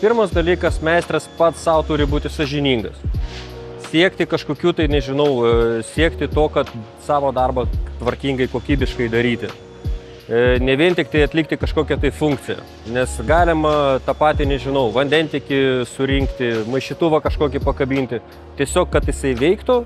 pirmas dalykas, meistras pats savo turi būti sąžiningas. Siekti kažkokių tai, nežinau, siekti to, kad savo darbą tvarkingai, kokybiškai daryti. Ne vien tik tai atlikti kažkokią tai funkciją, nes galima tą patį, nežinau, vandentikį surinkti, maišytuvą kažkokį pakabinti, tiesiog, kad jisai veiktų,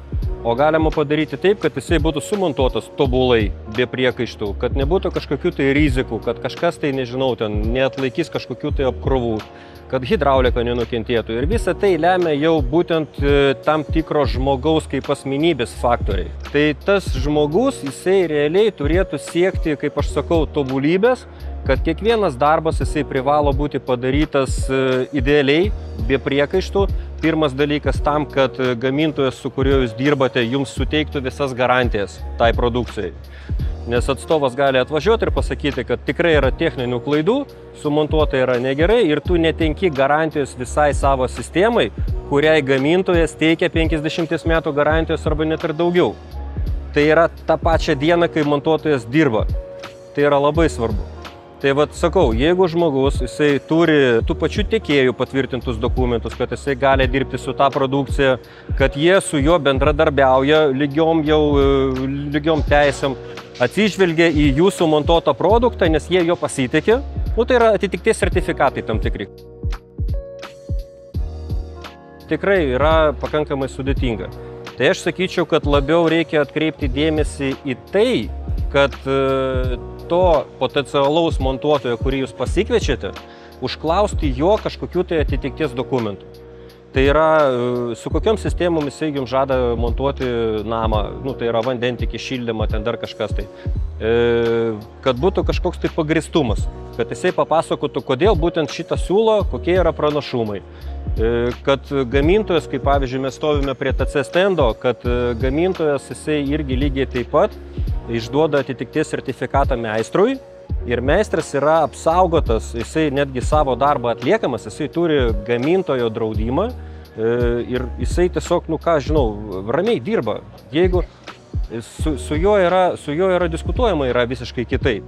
o galima padaryti taip, kad jisai būtų sumontuotas tobulai, be priekaištų, kad nebūtų kažkokių tai rizikų, kad kažkas tai, nežinau, ten neatlaikys kažkokių tai apkrovų, kad hidraulika nenukentėtų. Ir visa tai lemia jau būtent tam tikro žmogaus kaip asmenybės faktoriai. Tai tas žmogus, jisai realiai turėtų siekti, kaip aš sakau, tobulybės, kad kiekvienas darbas jisai privalo būti padarytas idealiai, be priekaištų. Pirmas dalykas tam, kad gamintojas, su kuriuo jūs dirbate, jums suteiktų visas garantijas tai produkcijai. Nes atstovas gali atvažiuoti ir pasakyti, kad tikrai yra techninių klaidų, sumontuota yra negerai ir tu netenki garantijos visai savo sistemai, kuriai gamintojas teikia 50 metų garantijos arba net ir daugiau. Tai yra tą pačią dieną, kai montuotojas dirba. Tai yra labai svarbu. Tai vat sakau, jeigu žmogus, jisai turi tų pačių tiekėjų patvirtintus dokumentus, kad jisai gali dirbti su tą produkciją, kad jie su juo bendradarbiauja lygiom teisėm, atsižvelgia į jūsų montuotą produktą, nes jie jo pasitikė, tai yra atitikties sertifikatai tam tikri. Tikrai yra pakankamai sudėtinga. Tai aš sakyčiau, kad labiau reikia atkreipti dėmesį į tai, kad to potencialaus montuotojo, kurį jūs pasikviečiate, užklausti jo kažkokių tai atitikties dokumentų. Tai yra, su kokiom sistemom jisai jums žada montuoti namą, tai yra vandentikį, šildymą, ten dar kažkas tai. Kad būtų kažkoks tai pagristumas, kad jisai papasakotų, kodėl būtent šitą siūlo, kokie yra pranašumai. Kad gamintojas, kaip pavyzdžiui, mes stovime prie TC stendo, kad gamintojas jisai irgi lygiai taip pat išduoda atitikties sertifikatą meistrui ir meistras yra apsaugotas, jisai netgi savo darbą atliekamas, jisai turi gamintojo draudimą ir jisai tiesiog, ramiai dirba. Jeigu su juo yra diskutuojama yra visiškai kitaip.